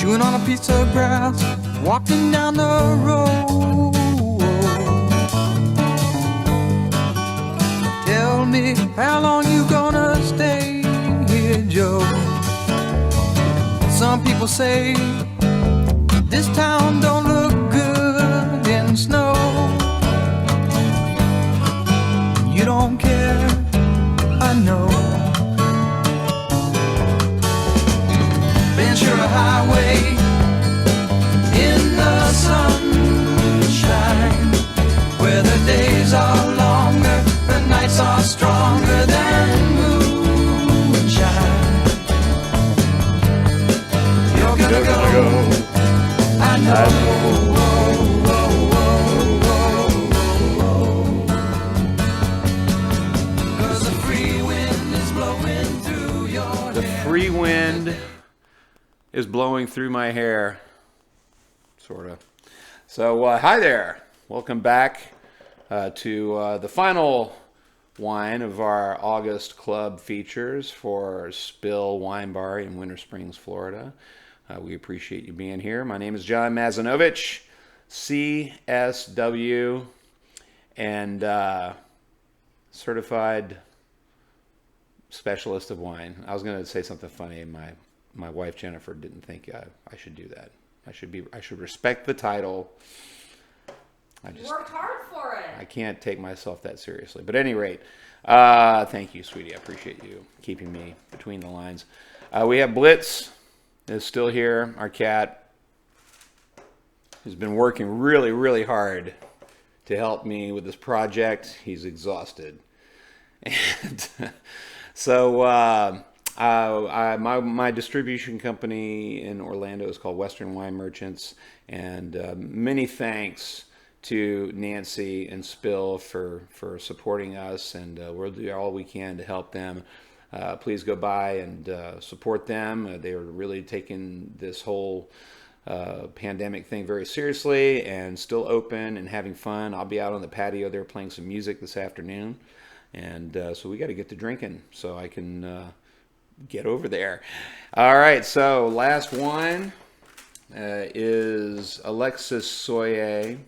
chewing on a piece of grass, walking down the road. Tell me, how long you gonna stay here, Joe? Some people say this town don't look good in snow. You don't care, I know. Ventura Highway in the sunshine, where the days are longer, the nights are stronger than moonshine. You're gonna go, I know. Free wind is blowing through my hair, sort of. So hi there, welcome back to the final wine of our August club features for Spill Wine Bar in Winter Springs, Florida. We appreciate you being here. My name is John Mazz, CSW, and certified specialist of wine. I was going to say something funny. My wife Jennifer didn't think I should do that. I should respect the title. I just worked hard for it. I can't take myself that seriously. But at any rate, thank you, sweetie. I appreciate you keeping me between the lines. We have Blitz is still here. Our cat has been working really, really hard to help me with this project. He's exhausted. And so my distribution company in Orlando is called Western Wine Merchants, and many thanks to Nancy and Spill for supporting us, and we'll do all we can to help them. Please go by and support them. They are really taking this whole pandemic thing very seriously and still open and having fun. I'll be out on the patio there playing some music this afternoon. And so we got to get to drinking so I can get over there. All right, so last wine is Alexis Soyer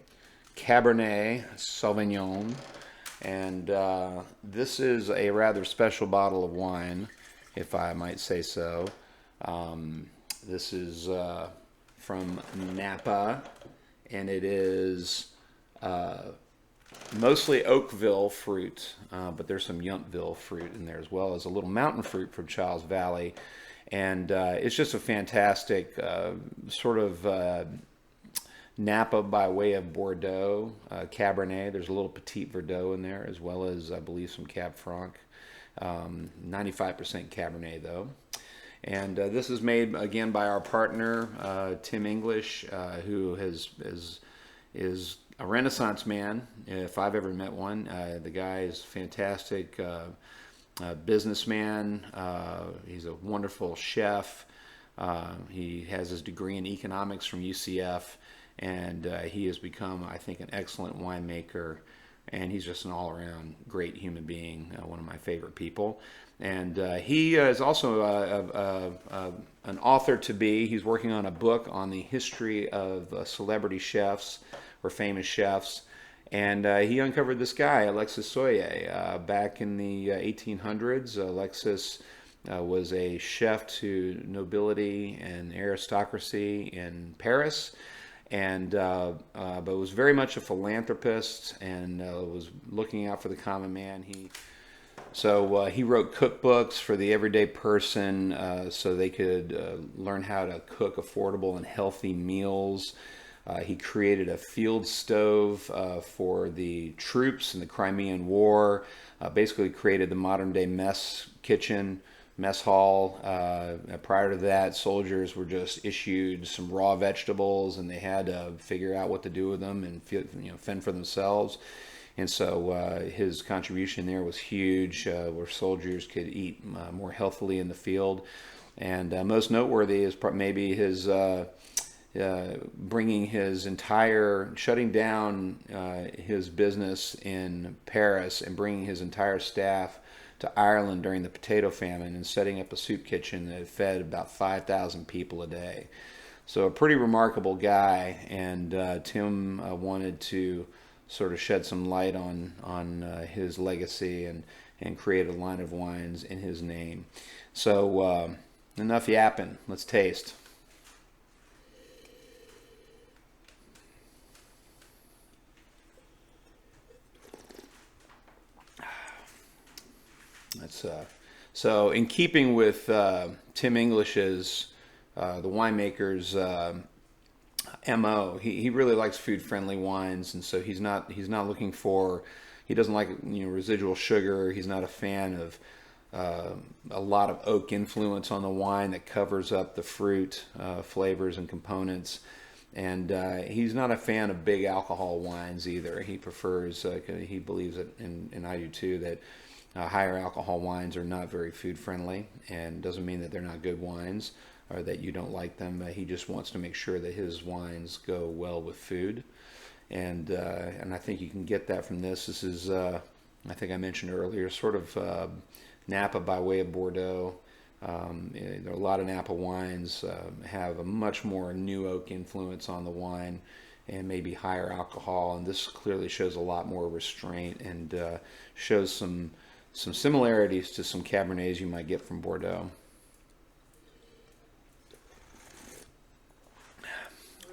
Cabernet Sauvignon. And this is a rather special bottle of wine, if I might say so. This is from Napa, and it is mostly Oakville fruit, but there's some Yountville fruit in there as well as a little mountain fruit from Charles Valley. And it's just a fantastic sort of Napa by way of Bordeaux, Cabernet. There's a little Petit Verdot in there as well as, I believe, some Cab Franc. 95% Cabernet, though. And this is made, again, by our partner, Tim English, who is a Renaissance man, if I've ever met one. The guy is fantastic businessman. He's a wonderful chef. He has his degree in economics from UCF, and he has become, I think, an excellent winemaker. And he's just an all-around great human being, one of my favorite people. And he is also an author-to-be. He's working on a book on the history of celebrity chefs or famous chefs. And he uncovered this guy, Alexis Soyer, back in the 1800s. Alexis was a chef to nobility and aristocracy in Paris, and but was very much a philanthropist and was looking out for the common man. So he wrote cookbooks for the everyday person so they could learn how to cook affordable and healthy meals. He created a field stove for the troops in the Crimean War, basically created the modern day mess kitchen, mess hall. Prior to that, soldiers were just issued some raw vegetables and they had to figure out what to do with them and fend for themselves. And so his contribution there was huge, where soldiers could eat more healthily in the field. And most noteworthy is maybe his shutting down his business in Paris and bringing his entire staff to Ireland during the potato famine and setting up a soup kitchen that fed about 5,000 people a day. So a pretty remarkable guy, and Tim wanted to sort of shed some light on his legacy and create a line of wines in his name. So enough yapping. Let's taste. That's so in keeping with Tim English's the winemaker's MO. He really likes food friendly wines, and so he's not looking for, he doesn't like residual sugar. He's not a fan of a lot of oak influence on the wine that covers up the fruit flavors and components. And he's not a fan of big alcohol wines either. He prefers, he believes that, and I do too, that higher alcohol wines are not very food friendly, and doesn't mean that they're not good wines or that you don't like them. He just wants to make sure that his wines go well with food, and I think you can get that from this. This is, I think I mentioned earlier, sort of Napa by way of Bordeaux. There are a lot of Napa wines have a much more new oak influence on the wine and maybe higher alcohol, and this clearly shows a lot more restraint and shows some similarities to some Cabernets you might get from Bordeaux.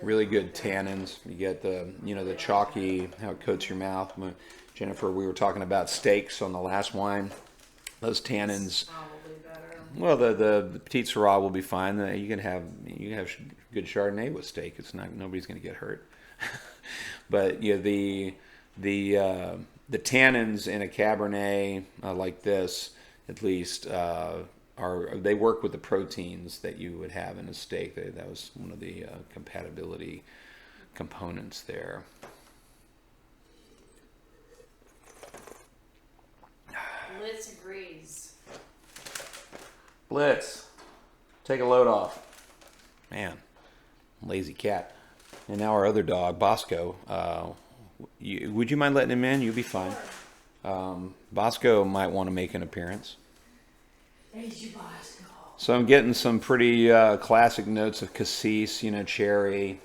Really good tannins. You get the the chalky, how it coats your mouth. Jennifer, we were talking about steaks on the last wine. Those tannins. Well, the Petite Sirah will be fine. You can have good Chardonnay with steak. It's not, nobody's going to get hurt. But the tannins in a Cabernet like this, at least, they work with the proteins that you would have in a steak. That was one of the compatibility components there. Blitz agrees. Blitz, take a load off. Man, lazy cat. And now our other dog, Bosco. Would you mind letting him in? You'll be fine. Bosco might want to make an appearance. There's your Bosco. So I'm getting some pretty classic notes of cassis, cherry,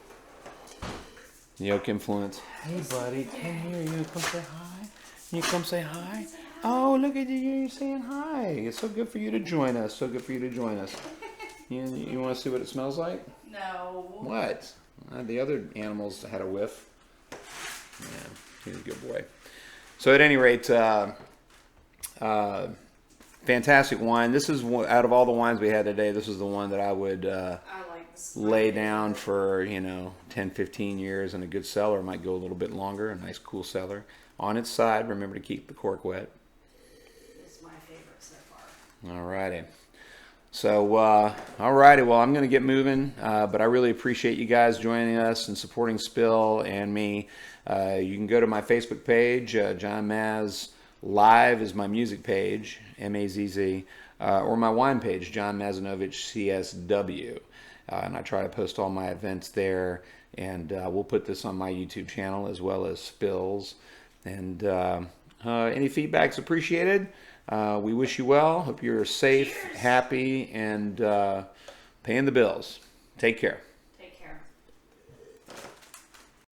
the oak influence. Hey, buddy, come here. You come say hi. You come say hi. Oh, look at you! You're saying hi. It's so good for you to join us. So good for you to join us. You want to see what it smells like? No. What? The other animals had a whiff. Yeah, he's a good boy. So at any rate, fantastic wine. This is out of all the wines we had today, this is the one that I would lay down for 10, 15 years in a good cellar. It might go a little bit longer. A nice cool cellar. On its side, remember to keep the cork wet. It's my favorite so far. All righty. So, all righty. Well, I'm going to get moving, but I really appreciate you guys joining us and supporting Spill and me. You can go to my Facebook page. John Mazz Live is my music page, M-A-Z-Z, or my wine page, John Mazanovich CSW. And I try to post all my events there, and we'll put this on my YouTube channel as well as Spills. And any feedback's appreciated. We wish you well. Hope you're safe, happy, and paying the bills. Take care.